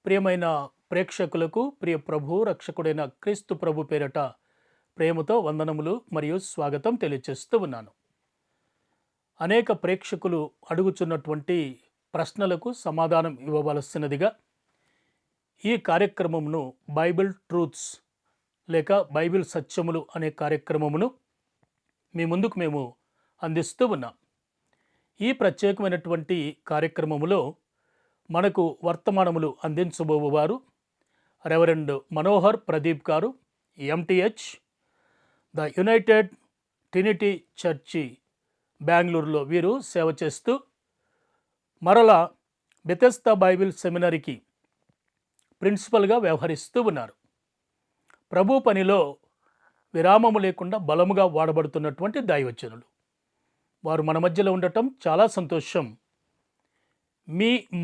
ప్రియమైన ప్రేక్షకులకు ప్రియ ప్రభు రక్షకుడైన క్రీస్తు ప్రభు పేరట ప్రేమతో వందనములు మరియు స్వాగతం తెలియచేస్తూ ఉన్నాను. అనేక ప్రేక్షకులు అడుగుచున్నటువంటి ప్రశ్నలకు సమాధానం ఇవ్వవలసినదిగా ఈ కార్యక్రమమును బైబిల్ ట్రూత్స్ లేక బైబిల్ సత్యములు అనే కార్యక్రమమును మీ ముందుకు మేము అందిస్తూ ఉన్నాం. ఈ ప్రత్యేకమైనటువంటి కార్యక్రమములో మనకు వర్తమానములు అందించబోవారు రెవరెండ్ మనోహర్ ప్రదీప్ గారు, MTh, the United Trinity church బెంగళూరులో వీరు సేవ చేస్తూ మరలా బెతెస్దా బైబిల్ సెమినరీకి ప్రిన్సిపల్గా వ్యవహరిస్తూ ఉన్నారు. ప్రభు పనిలో విరామము లేకుండా బలముగా వాడబడుతున్నటువంటి దైవజనులు వారు మన మధ్యలో ఉండటం చాలా సంతోషం.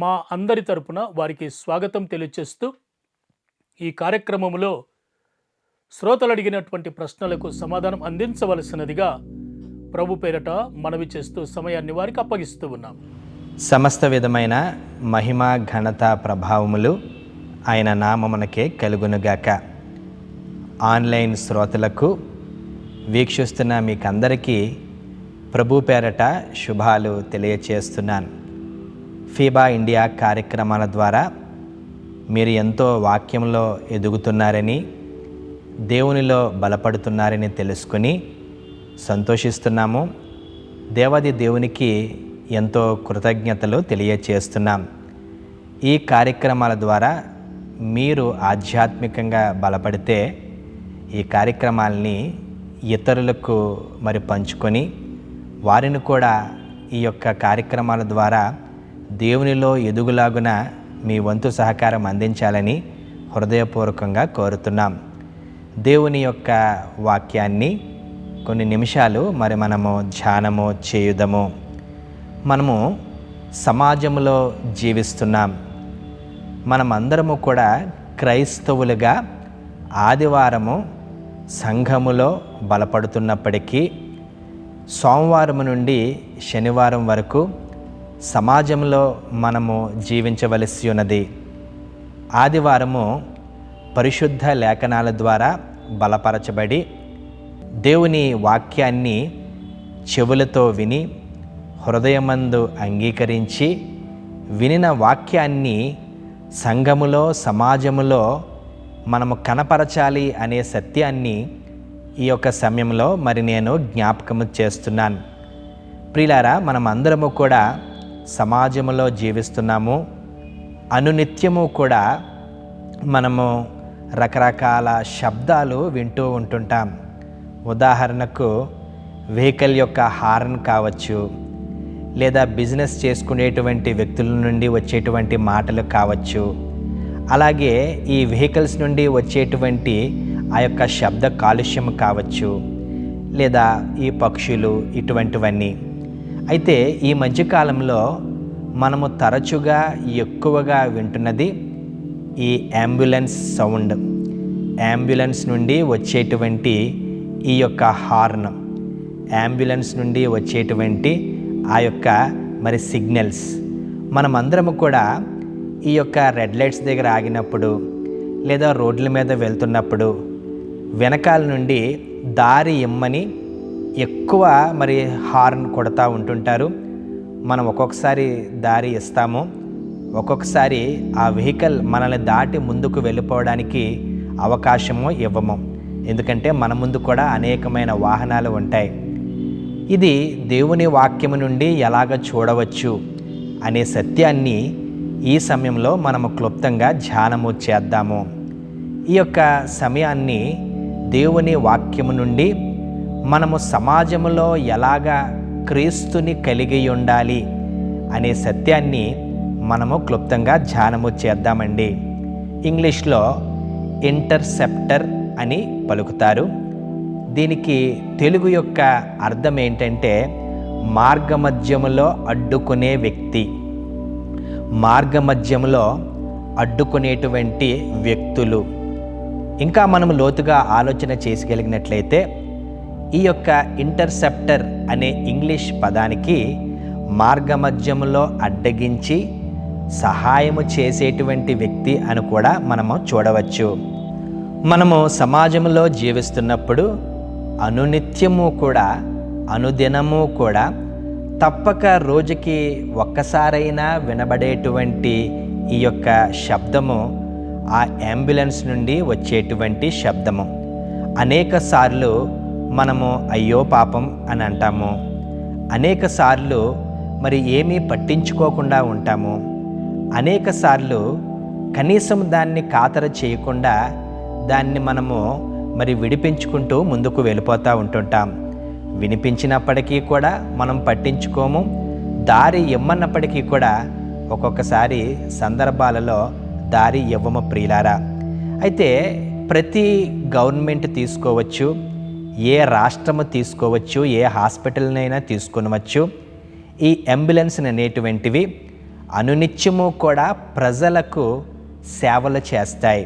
మా అందరి తరపున వారికి స్వాగతం తెలియచేస్తూ ఈ కార్యక్రమంలో శ్రోతలు అడిగినటువంటి ప్రశ్నలకు సమాధానం అందించవలసినదిగా ప్రభు పేరట మనవి చేస్తూ సమయాన్ని వారికి అప్పగిస్తూ ఉన్నాం. సమస్త విధమైన మహిమ ఘనత ప్రభావములు ఆయన నామమునకే కలుగునుగాక. ఆన్లైన్ శ్రోతలకు వీక్షిస్తున్న మీకందరికీ ప్రభు పేరట శుభాలు తెలియచేస్తున్నాను. ఫీబా ఇండియా కార్యక్రమాల ద్వారా మీరు ఎంతో వాక్యంలో ఎదుగుతున్నారని, దేవునిలో బలపడుతున్నారని తెలుసుకుని సంతోషిస్తున్నాము. దేవాది దేవునికి ఎంతో కృతజ్ఞతలు తెలియచేస్తున్నాం. ఈ కార్యక్రమాల ద్వారా మీరు ఆధ్యాత్మికంగా బలపడితే ఈ కార్యక్రమాలని ఇతరులకు పంచుకొని వారిని కూడా ఈ యొక్క కార్యక్రమాల ద్వారా దేవునిలో ఎదుగులాగున మీ వంతు సహకారం అందించాలని హృదయపూర్వకంగా కోరుతున్నాం. దేవుని యొక్క వాక్యాన్ని కొన్ని నిమిషాలు మనము ధ్యానము చేయుదము. మనము సమాజంలో జీవిస్తున్నాం. మనమందరము కూడా క్రైస్తవులుగా ఆదివారము సంఘములో బలపడుతున్నప్పటికీ సోమవారం నుండి శనివారం వరకు సమాజంలో మనము జీవించవలసి ఉన్నది. ఆదివారము పరిశుద్ధ లేఖనాల ద్వారా బలపరచబడి దేవుని వాక్యాన్ని చెవులతో విని హృదయమందు అంగీకరించి వినిన వాక్యాన్ని సంఘములో సమాజములో మనము కనపరచాలి అనే సత్యాన్ని ఈ యొక్క సమయంలో నేను జ్ఞాపకము చేస్తున్నాను. ప్రియులారా, మనం అందరము కూడా సమాజంలో జీవిస్తున్నాము. అనునిత్యము కూడా మనము రకరకాల శబ్దాలు వింటూ ఉంటుంటాం. ఉదాహరణకు వెహికల్ యొక్క హార్న్ కావచ్చు, లేదా బిజినెస్ చేసుకునేటువంటి వ్యక్తుల నుండి వచ్చేటువంటి మాటలు కావచ్చు, అలాగే ఈ వెహికల్స్ నుండి వచ్చేటువంటి ఆ యొక్క శబ్ద కాలుష్యం కావచ్చు, లేదా ఈ పక్షులు, ఇటువంటివన్నీ. అయితే ఈ మధ్యకాలంలో మనము తరచుగా ఎక్కువగా వింటున్నది ఈ అంబులెన్స్ సౌండ్. అంబులెన్స్ నుండి వచ్చేటువంటి ఈ యొక్క హార్న్, అంబులెన్స్ నుండి వచ్చేటువంటి ఆ యొక్క సిగ్నల్స్. మనమందరము కూడా ఈ యొక్క రెడ్ లైట్స్ దగ్గర ఆగినప్పుడు, లేదా రోడ్ల మీద వెళ్తున్నప్పుడు వెనకాల నుండి దారి ఇమ్మని ఎక్కువ హార్న్ కొడతా ఉంటుంటారు. మనం ఒక్కొక్కసారి దారి ఇస్తాము, ఒక్కొక్కసారి ఆ వెహికల్ మనల్ని దాటి ముందుకు వెళ్ళిపోవడానికి అవకాశము ఇవ్వము. ఎందుకంటే మన ముందు కూడా అనేకమైన వాహనాలు ఉంటాయి. ఇది దేవుని వాక్యము నుండి ఎలాగ చూడవచ్చు అనే సత్యాన్ని ఈ సమయంలో మనము క్లుప్తంగా ధ్యానము చేద్దాము. ఈ యొక్క సమయాన్ని దేవుని వాక్యము నుండి మనము సమాజంలో ఎలాగా క్రీస్తుని కలిగి ఉండాలి అనే సత్యాన్ని మనము క్లుప్తంగా ధ్యానము చేద్దామండి. ఇంగ్లీష్లో ఇంటర్సెప్టర్ అని పలుకుతారు. దీనికి తెలుగు యొక్క అర్థం ఏంటంటే మార్గమధ్యములో అడ్డుకునే వ్యక్తి. మార్గమధ్యములో అడ్డుకునేటువంటి వ్యక్తులు. ఇంకా మనము లోతుగా ఆలోచన చేయగలిగినట్లయితే ఈ యొక్క ఇంటర్సెప్టర్ అనే ఇంగ్లీష్ పదానికి మార్గమధ్యములో అడ్డగించి సహాయము చేసేటువంటి వ్యక్తి అని కూడా మనము చూడవచ్చు. మనము సమాజంలో జీవిస్తున్నప్పుడు అనునిత్యము కూడా, అనుదినము కూడా తప్పక రోజుకి ఒక్కసారైనా వినబడేటువంటి ఈ యొక్క శబ్దము ఆ అంబులెన్స్ నుండి వచ్చేటువంటి శబ్దము. అనేక సార్లు మనము అయ్యో పాపం అని అంటాము, అనేక సార్లు మరి ఏమీ పట్టించుకోకుండా ఉంటాము, అనేక సార్లు కనీసం దాన్ని ఖాతరు చేయకుండా దాన్ని మనము మరి విడిపించుకుంటూ ముందుకు వెళ్ళిపోతూ ఉంటుంటాం. వినిపించినప్పటికీ కూడా మనం పట్టించుకోము, దారి ఇమ్మన్నప్పటికీ కూడా ఒక్కొక్కసారి సందర్భాలలో దారి ఇవ్వము ప్రియులారా. అయితే ప్రతి గవర్నమెంట్ తీసుకోవచ్చు, ఏ రాష్ట్రము తీసుకోవచ్చు, ఏ హాస్పిటల్నైనా తీసుకొనవచ్చు, ఈ అంబులెన్స్ అనేటువంటివి అనునిత్యము కూడా ప్రజలకు సేవలు చేస్తాయి.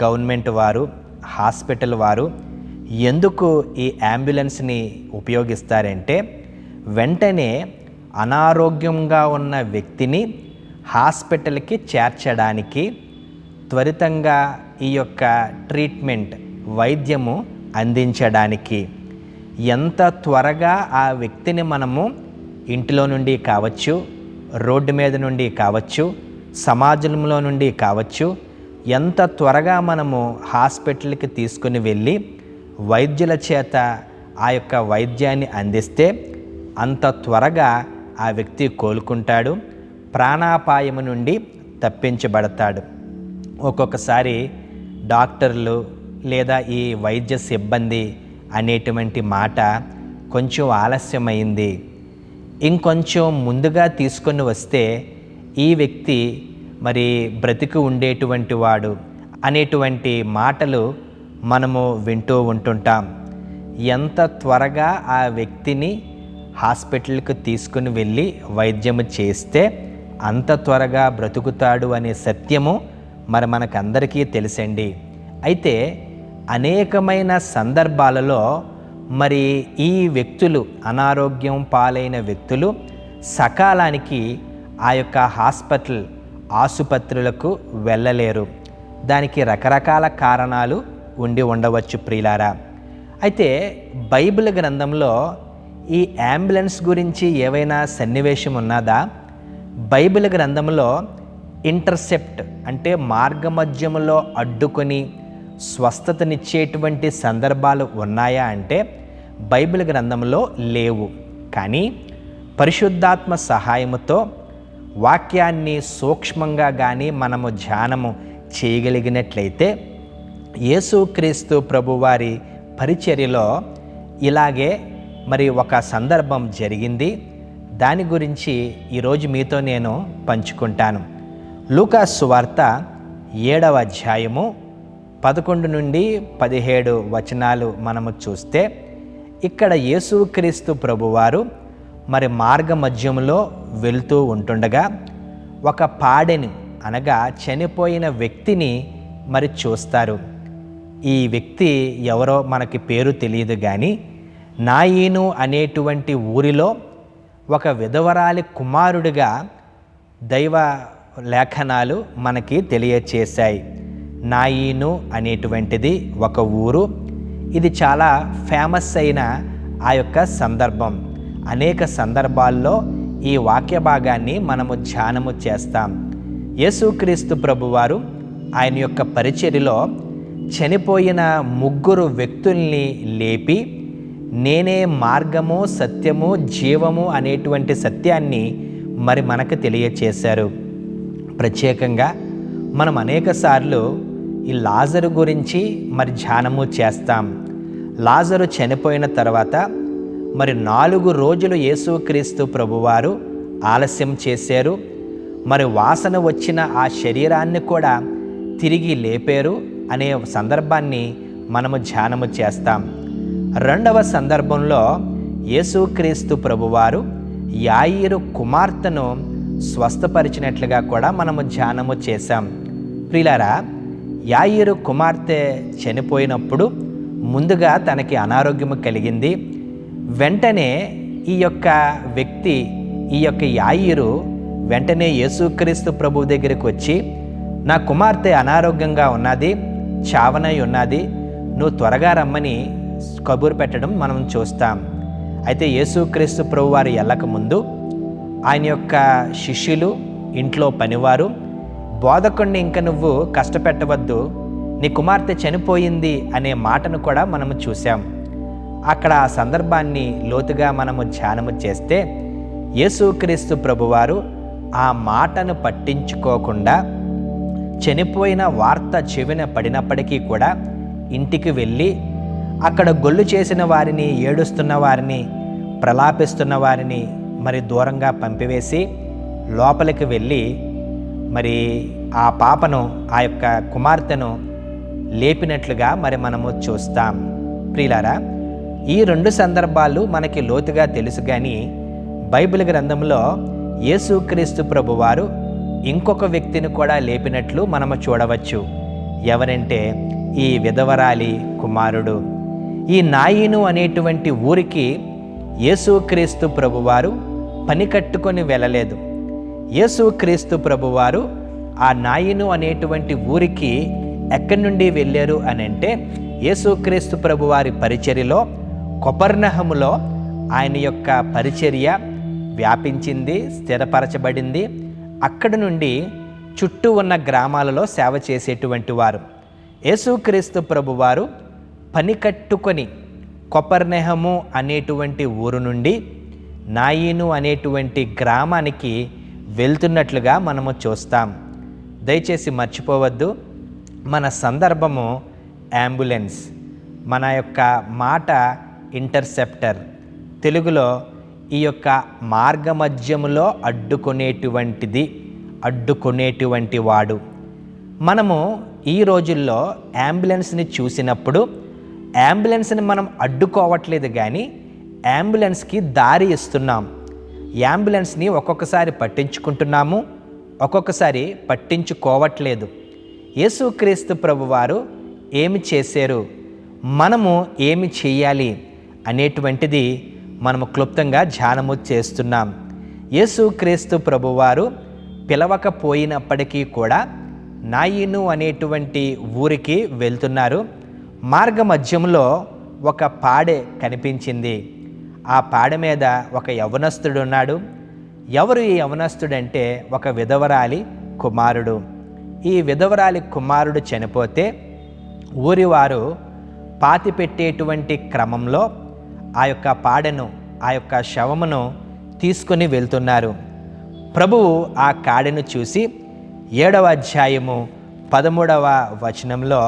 గవర్నమెంట్ వారు, హాస్పిటల్ వారు ఎందుకు ఈ అంబులెన్స్ని ఉపయోగిస్తారంటే, వెంటనే అనారోగ్యంగా ఉన్న వ్యక్తిని హాస్పిటల్కి చేర్చడానికి, త్వరితంగా ఈ యొక్క ట్రీట్మెంట్ వైద్యము అందించడానికి, ఎంత త్వరగా ఆ వ్యక్తిని మనము ఇంటిలో నుండి కావచ్చు, రోడ్డు మీద నుండి కావచ్చు, సమాజంలో నుండి కావచ్చు, ఎంత త్వరగా మనము హాస్పిటల్కి తీసుకుని వెళ్ళి వైద్యుల చేత ఆ యొక్క వైద్యాన్ని అందిస్తే అంత త్వరగా ఆ వ్యక్తి కోలుకుంటాడు, ప్రాణాపాయము నుండి తప్పించబడతాడు. ఒక్కొక్కసారి డాక్టర్లు లేదా ఈ వైద్య సిబ్బంది అనేటువంటి మాట కొంచెం ఆలస్యమైంది, ఇంకొంచెం ముందుగా తీసుకొని వస్తే ఈ వ్యక్తి మరి బ్రతికి ఉండేటువంటి వాడు అనేటువంటి మాటలు మనము వింటూ ఉంటుంటాం. ఎంత త్వరగా ఆ వ్యక్తిని హాస్పిటల్కి తీసుకుని వెళ్ళి వైద్యము చేస్తే అంత త్వరగా బ్రతుకుతాడు అనే సత్యము మరి మనకందరికీ తెలుసండి. అయితే అనేకమైన సందర్భాలలో మరి ఈ వ్యక్తులు, అనారోగ్యం పాలైన వ్యక్తులు సకాలానికి ఆ యొక్క ఆసుపత్రులకు వెళ్ళలేరు. దానికి రకరకాల కారణాలు ఉండి ఉండవచ్చు ప్రియులారా. అయితే బైబిల్ గ్రంథంలో ఈ అంబులెన్స్ గురించి ఏవైనా సన్నివేశం ఉన్నదా? బైబిల్ గ్రంథంలో ఇంటర్సెప్ట్ అంటే మార్గమధ్యములో అడ్డుకొని స్వస్థతనిచ్చేటువంటి సందర్భాలు ఉన్నాయా అంటే బైబిల్ గ్రంథంలో లేవు. కానీ పరిశుద్ధాత్మ సహాయముతో వాక్యాన్ని సూక్ష్మంగా కానీ మనము ధ్యానము చేయగలిగినట్లయితే యేసుక్రీస్తు ప్రభువారి పరిచర్యలో ఇలాగే మరి ఒక సందర్భం జరిగింది. దాని గురించి ఈరోజు మీతో నేను పంచుకుంటాను. లూకా సువార్త 7వ అధ్యాయము 11 నుండి 17 వచనాలు మనము చూస్తే, ఇక్కడ యేసుక్రీస్తు ప్రభువారు మరి మార్గ మధ్యములో వెళ్తూ ఉంటుండగా ఒక పాడెని అనగా చనిపోయిన వ్యక్తిని మరి చూస్తారు. ఈ వ్యక్తి ఎవరో మనకి పేరు తెలియదు, కానీ నాయీను అనేటువంటి ఊరిలో ఒక విధవరాలి కుమారుడిగా దైవ లేఖనాలు మనకి తెలియచేశాయి. నాయీను అనేటువంటిది ఒక ఊరు. ఇది చాలా ఫేమస్ అయిన ఆ యొక్క సందర్భం. అనేక సందర్భాల్లో ఈ వాక్య భాగాన్ని మనము ధ్యానము చేస్తాం. యేసుక్రీస్తు ప్రభువారు ఆయన యొక్క పరిచర్యలో చనిపోయిన 3 వ్యక్తుల్ని లేపి నేనే మార్గము, సత్యము, జీవము అనేటువంటి సత్యాన్ని మరి మనకు తెలియచేశారు. ప్రత్యేకంగా మనం అనేక సార్లు ఈ లాజరు గురించి మరి ధ్యానము చేస్తాం. లాజరు చనిపోయిన తర్వాత మరి 4 రోజులు యేసుక్రీస్తు ప్రభువారు ఆలస్యం చేశారు. మరి వాసన వచ్చిన ఆ శరీరాన్ని కూడా తిరిగి లేపారు అనే సందర్భాన్ని మనము ధ్యానము చేస్తాం. 2వ సందర్భంలో యేసుక్రీస్తు ప్రభువారు యాయీరు కుమార్తెను స్వస్థపరిచినట్లుగా కూడా మనము ధ్యానము చేశాం. ప్రియులారా, యాయీరు కుమార్తె చనిపోయినప్పుడు ముందుగా తనకి అనారోగ్యము కలిగింది. వెంటనే ఈ యొక్క వ్యక్తి, ఈ యొక్క యాయీరు వెంటనే యేసుక్రీస్తు ప్రభువు దగ్గరికి వచ్చి, నా కుమార్తె అనారోగ్యంగా ఉన్నది, చావనై ఉన్నది, నువ్వు త్వరగా రమ్మని కబురు పెట్టడం మనం చూస్తాం. అయితే యేసుక్రీస్తు ప్రభు వారు వెళ్ళకముందు ఆయన యొక్క శిష్యులు, ఇంట్లో పనివారు, బోధకుడిని ఇంక నువ్వు కష్టపెట్టవద్దు, నీ కుమార్తె చనిపోయింది అనే మాటను కూడా మనము చూసాం. అక్కడ ఆ సందర్భాన్ని లోతుగా మనము ధ్యానము చేస్తే యేసుక్రీస్తు ప్రభువారు ఆ మాటను పట్టించుకోకుండా చనిపోయిన వార్త చెవిన పడినప్పటికీ కూడా ఇంటికి వెళ్ళి అక్కడ గొల్లు చేసిన వారిని, ఏడుస్తున్న వారిని, ప్రలాపిస్తున్న వారిని మరి దూరంగా పంపివేసి లోపలికి వెళ్ళి మరి ఆ పాపను, ఆ యొక్క కుమార్తెను లేపినట్లుగా మరి మనము చూస్తాం. ప్రియులారా, ఈ రెండు సందర్భాలు మనకి లోతుగా తెలుసు. కానీ బైబిల్ గ్రంథంలో యేసుక్రీస్తు ప్రభువారు ఇంకొక వ్యక్తిని కూడా లేపినట్లు మనము చూడవచ్చు. ఎవరంటే ఈ విధవరాలి కుమారుడు. ఈ నాయిను అనేటువంటి ఊరికి యేసుక్రీస్తు ప్రభువారు పని కట్టుకొని వెళ్ళలేదు. యేసుక్రీస్తు ప్రభువారు ఆ నాయిను అనేటువంటి ఊరికి ఎక్కడి నుండి వెళ్ళారు అని అంటే, యేసుక్రీస్తు ప్రభువారి పరిచర్యలో కపెర్నహూములో ఆయన యొక్క పరిచర్య వ్యాపించింది, స్థిరపరచబడింది. అక్కడి నుండి చుట్టూ ఉన్న గ్రామాలలో సేవ చేసేటువంటి వారు. యేసుక్రీస్తు ప్రభువారు పని కట్టుకొని కపెర్నహూము అనేటువంటి ఊరు నుండి నాయిను అనేటువంటి గ్రామానికి వెళ్తున్నట్లుగా మనము చూస్తాం. దయచేసి మర్చిపోవద్దు, మన సందర్భము అంబులెన్స్, మన యొక్క మాట ఇంటర్సెప్టర్. తెలుగులో ఈ యొక్క మార్గమధ్యములో అడ్డుకునేటువంటి వాడు. మనము ఈ రోజుల్లో అంబులెన్స్ని చూసినప్పుడు అంబులెన్స్ని మనం అడ్డుకోవట్లేదు, కానీ అంబులెన్స్కి దారి ఇస్తున్నాం. అంబులెన్స్ని ఒక్కొక్కసారి పట్టించుకుంటున్నాము, ఒక్కొక్కసారి పట్టించుకోవట్లేదు. యేసుక్రీస్తు ప్రభువారు ఏమి చేశారు, మనము ఏమి చేయాలి అనేటువంటిది మనము క్లుప్తంగా ధ్యానము చేస్తున్నాం. యేసుక్రీస్తు ప్రభువారు పిలవకపోయినప్పటికీ కూడా నాయిను అనేటువంటి ఊరికి వెళ్తున్నారు. మార్గ మధ్యంలో ఒక పాడె కనిపించింది. ఆ పాడె మీద ఒక యవనస్తుడు ఉన్నాడు. ఎవరు ఈ యవనస్తుడంటే ఒక విధవరాలి కుమారుడు. ఈ విధవరాలి కుమారుడు చనిపోతే ఊరివారు పాతిపెట్టేటువంటి క్రమంలో ఆ యొక్క పాడెను, ఆ యొక్క శవమును తీసుకొని వెళ్తున్నారు. ప్రభువు ఆ కాడెను చూసి 7వ అధ్యాయము 13వ వచనంలో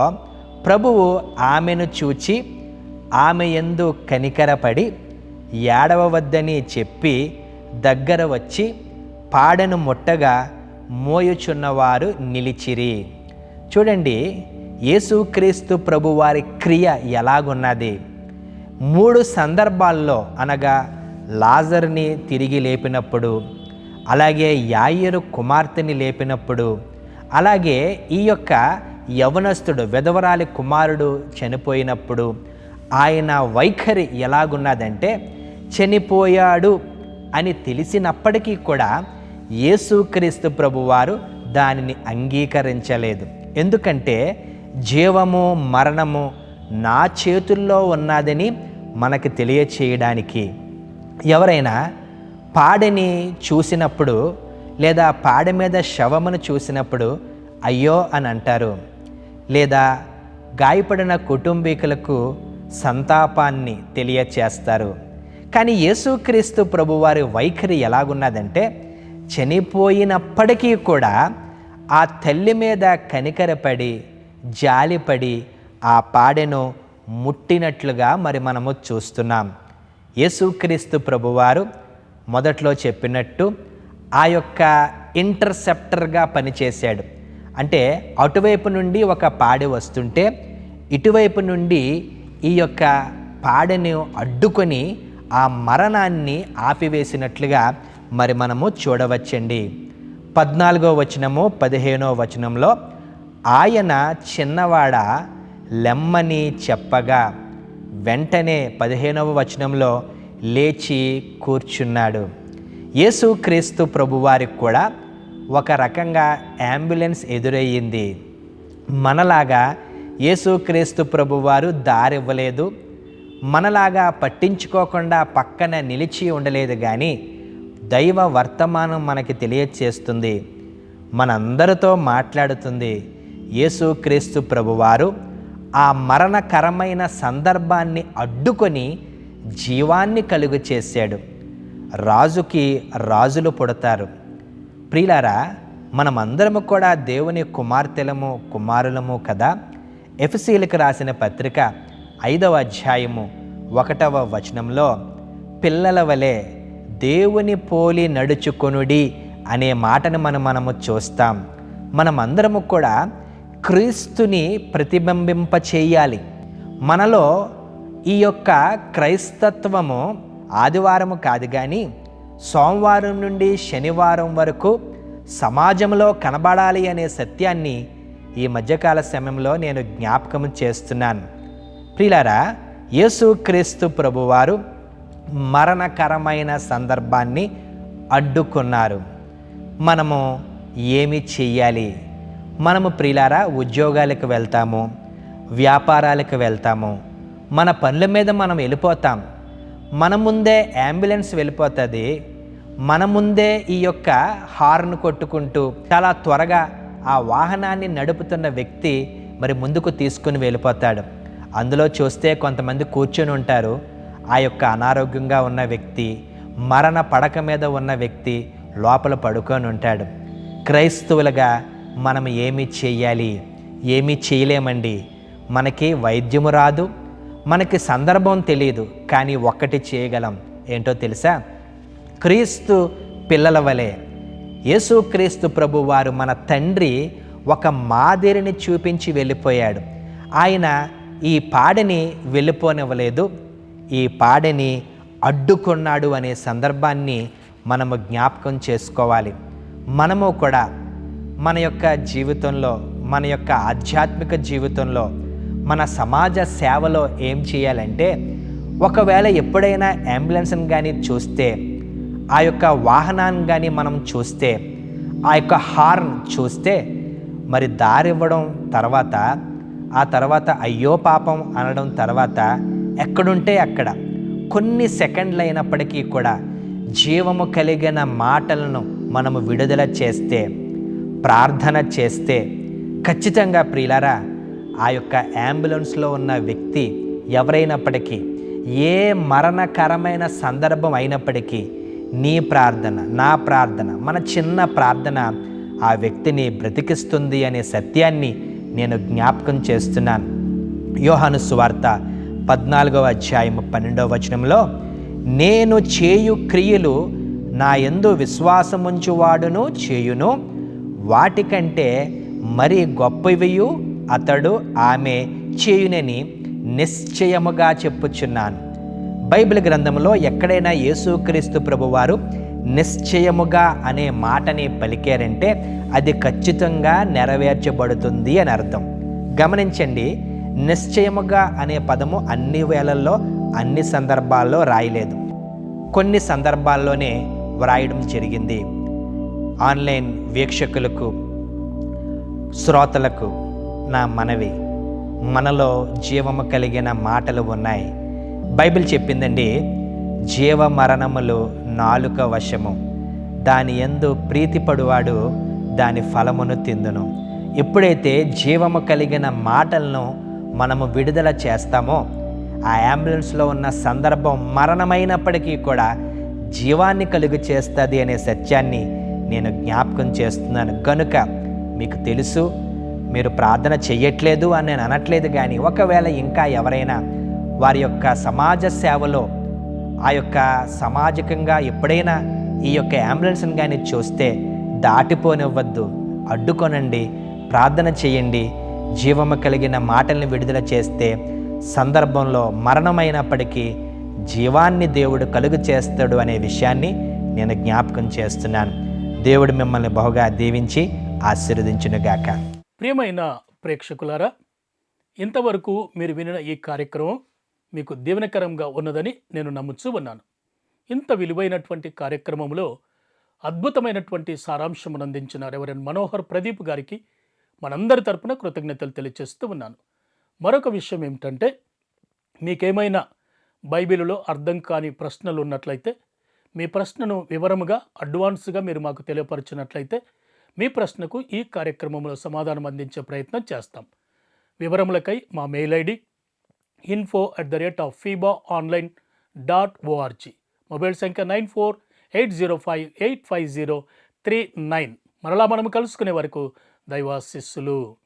ప్రభువు ఆమెను చూచి ఆమె యందు కనికరపడి ఏడవవద్దని చెప్పి దగ్గర వచ్చి పాడెను ముట్టగా మోయుచున్నవారు నిలిచిరి. చూడండి, యేసుక్రీస్తు ప్రభువారి క్రియ ఎలాగున్నది. 3 సందర్భాల్లో, అనగా లాజరుని తిరిగి లేపినప్పుడు, అలాగే యాయిరు కుమార్తెని లేపినప్పుడు, అలాగే ఈ యొక్క యవనస్తుడు విధవరాలి కుమారుడు చనిపోయినప్పుడు ఆయన వైఖరి ఎలాగున్నదంటే, చనిపోయాడు అని తెలిసినప్పటికీ కూడా యేసుక్రీస్తు ప్రభువారు దానిని అంగీకరించలేదు. ఎందుకంటే జీవము మరణము నా చేతుల్లో ఉన్నదని మనకు తెలియచేయడానికి. ఎవరైనా పాడెని చూసినప్పుడు లేదా పాడె మీద శవమును చూసినప్పుడు అయ్యో అని అంటారు, లేదా గాయపడిన కుటుంబీకులకు సంతాపాన్ని తెలియచేస్తారు. కానీ యేసుక్రీస్తు ప్రభువారి వైఖరి ఎలాగున్నదంటే, చనిపోయినప్పటికీ కూడా ఆ తల్లి మీద కనికరపడి జాలిపడి ఆ పాడెను ముట్టినట్లుగా మరి మనము చూస్తున్నాం. యేసుక్రీస్తు ప్రభువారు మొదట్లో చెప్పినట్టు ఆ యొక్క ఇంటర్సెప్టర్గా పనిచేశాడు. అంటే అటువైపు నుండి ఒక పాడె వస్తుంటే ఇటువైపు నుండి ఈ యొక్క పాడెను అడ్డుకొని ఆ మరణాన్ని ఆపివేసినట్లుగా మరి మనము చూడవచ్చండి. 14వ వచనము 15వ వచనంలో ఆయన చిన్నవాడ లెమ్మని చెప్పగా వెంటనే 15వ వచనంలో లేచి కూర్చున్నాడు. యేసుక్రీస్తు ప్రభువారికి కూడా ఒక రకంగా అంబులెన్స్ ఎదురయ్యింది. మనలాగా యేసుక్రీస్తు ప్రభువారు దారి ఇవ్వలేదు, మనలాగా పట్టించుకోకుండా పక్కన నిలిచి ఉండలేదు. కానీ దైవ వర్తమానం మనకి తెలియచేస్తుంది, మనందరితో మాట్లాడుతుంది. యేసుక్రీస్తు ప్రభువారు ఆ మరణకరమైన సందర్భాన్ని అడ్డుకొని జీవాన్ని కలుగు చేశాడు. రాజుకి రాజులు పుడతారు. ప్రియులారా, మనమందరము కూడా దేవుని కుమార్తెలము కుమారులము కదా. ఎఫెసీయులకు రాసిన పత్రిక 5వ అధ్యాయము 1వ వచనంలో పిల్లల వలె దేవుని పోలి నడుచుకొనుడి అనే మాటను మనము చూస్తాం. మనమందరము కూడా క్రీస్తుని ప్రతిబింబింప చేయాలి. మనలో ఈ యొక్క క్రైస్తత్వము ఆదివారము కాదు, కానీ సోమవారం నుండి శనివారం వరకు సమాజంలో కనబడాలి అనే సత్యాన్ని ఈ మధ్యకాల సమయంలో నేను జ్ఞాపకం చేస్తున్నాను. ప్రియులారా, యేసుక్రీస్తు ప్రభువారు మరణకరమైన సందర్భాన్ని అడ్డుకున్నారు. మనము ఏమి చెయ్యాలి? మనము ప్రియులారా ఉద్యోగాలకు వెళ్తాము, వ్యాపారాలకు వెళ్తాము, మన పనుల మీద మనం వెళ్ళిపోతాం. మన ముందే అంబులెన్స్ వెళ్ళిపోతుంది. మన ముందే ఈ యొక్క హార్న్ కొట్టుకుంటూ చాలా త్వరగా ఆ వాహనాన్ని నడుపుతున్న వ్యక్తి మరి ముందుకు తీసుకుని వెళ్ళిపోతాడు. అందులో చూస్తే కొంతమంది కూర్చొని ఉంటారు. ఆ యొక్క అనారోగ్యంగా ఉన్న వ్యక్తి, మరణ పడక మీద ఉన్న వ్యక్తి లోపల పడుకొని ఉంటాడు. క్రైస్తవులుగా మనం ఏమి చేయాలి? ఏమీ చేయలేమండి. మనకి వైద్యము రాదు, మనకి సందర్భం తెలియదు. కానీ ఒక్కటి చేయగలం. ఏంటో తెలుసా? క్రీస్తు పిల్లల వలె యేసుక్రీస్తు ప్రభువారు మన తండ్రి ఒక మాదిరిని చూపించి వెళ్ళిపోయాడు. ఆయన ఈ పాడెని వెళ్ళిపోనివ్వలేదు, ఈ పాడెని అడ్డుకున్నాడు అనే సందర్భాన్ని మనము జ్ఞాపకం చేసుకోవాలి. మనము కూడా మన యొక్క జీవితంలో, మన యొక్క ఆధ్యాత్మిక జీవితంలో, మన సమాజ సేవలో ఏం చేయాలంటే, ఒకవేళ ఎప్పుడైనా అంబులెన్స్ని కానీ చూస్తే, ఆ యొక్క వాహనాన్ని కానీ మనం చూస్తే, ఆ యొక్క హార్న్ చూస్తే, మరి దారి ఇవ్వడం తర్వాత, ఆ తర్వాత అయ్యో పాపం అనడం తర్వాత ఎక్కడుంటే అక్కడ కొన్ని సెకండ్లు అయినప్పటికీ కూడా జీవము కలిగిన మాటలను మనము విడుదల చేస్తే, ప్రార్థన చేస్తే, ఖచ్చితంగా ప్రియులారా, ఆ యొక్క అంబులెన్స్లో ఉన్న వ్యక్తి ఎవరైనప్పటికీ, ఏ మరణకరమైన సందర్భం అయినప్పటికీ, నీ ప్రార్థన, నా ప్రార్థన, మన చిన్న ప్రార్థన ఆ వ్యక్తిని బ్రతికిస్తుంది అనే సత్యాన్ని నేను జ్ఞాపకం చేస్తున్నాను. యోహాను సువార్త 14వ అధ్యాయము 12వ వచనంలో, నేను చేయు క్రియలు నా యందు విశ్వాసముంచువాడును చేయును, వాటికంటే మరి గొప్పవియు అతడు ఆమె చేయునని నిశ్చయముగా చెప్పుచున్నాను. బైబిల్ గ్రంథంలో ఎక్కడైనా యేసుక్రీస్తు ప్రభువారు నిశ్చయముగా అనే మాటని పలికారంటే అది ఖచ్చితంగా నెరవేర్చబడుతుంది అని అర్థం. గమనించండి, నిశ్చయముగా అనే పదము అన్ని వేళల్లో, అన్ని సందర్భాల్లో రాయలేదు. కొన్ని సందర్భాల్లోనే వ్రాయడం జరిగింది. ఆన్లైన్ వీక్షకులకు, శ్రోతలకు నా మనవి, మనలో జీవము కలిగిన మాటలు ఉన్నాయి. బైబిల్ చెప్పిందండి, జీవ మరణములు నాలుక వశము, దాని యందు ప్రీతిపడువాడు దాని ఫలమును తిందును. ఎప్పుడైతే జీవము కలిగిన మాటలను మనము విడుదల చేస్తామో, ఆ అంబులెన్స్లో ఉన్న సందర్భం మరణమైనప్పటికీ కూడా జీవాన్ని కలుగు చేస్తుంది అనే సత్యాన్ని నేను జ్ఞాపకం చేస్తున్నాను. కనుక మీకు తెలుసు, మీరు ప్రార్థన చెయ్యట్లేదు అని నేను అనట్లేదు. కానీ ఒకవేళ ఇంకా ఎవరైనా వారి యొక్క సమాజ సేవలో, ఆ యొక్క సామాజికంగా ఎప్పుడైనా ఈ యొక్క అంబులెన్స్ని కానీ చూస్తే దాటిపోనివ్వద్దు, అడ్డుకొనండి, ప్రార్థన చేయండి. జీవము కలిగిన మాటల్ని విడుదల చేస్తే సందర్భంలో మరణమైనప్పటికీ జీవాన్ని దేవుడు కలుగు చేస్తాడు అనే విషయాన్ని నేను జ్ఞాపకం చేస్తున్నాను. దేవుడు మిమ్మల్ని బహుగా దీవించి ఆశీర్వదించునుగాక. ప్రియమైన ప్రేక్షకులారా, ఇంతవరకు మీరు వినిన ఈ కార్యక్రమం మీకు దీవెనకరంగా ఉన్నదని నేను నమ్ముతూ ఉన్నాను. ఇంత విలువైనటువంటి కార్యక్రమంలో అద్భుతమైనటువంటి సారాంశమును అందించిన రెవరెండ్ మనోహర్ ప్రదీప్ గారికి మనందరి తరపున కృతజ్ఞతలు తెలియజేస్తూ ఉన్నాను. మరొక విషయం ఏమిటంటే, మీకేమైనా బైబిలులో అర్థం కాని ప్రశ్నలు ఉన్నట్లయితే మీ ప్రశ్నను వివరముగా అడ్వాన్స్గా మీరు మాకు తెలియపరిచినట్లయితే మీ ప్రశ్నకు ఈ కార్యక్రమంలో సమాధానం అందించే ప్రయత్నం చేస్తాం. వివరములకై మా మెయిల్ ఐడి info@fibaonline.org, మొబైల్ సంఖ్య 9480585039. మరలా మనం కలుసుకునే వరకు దైవాశీస్సులు.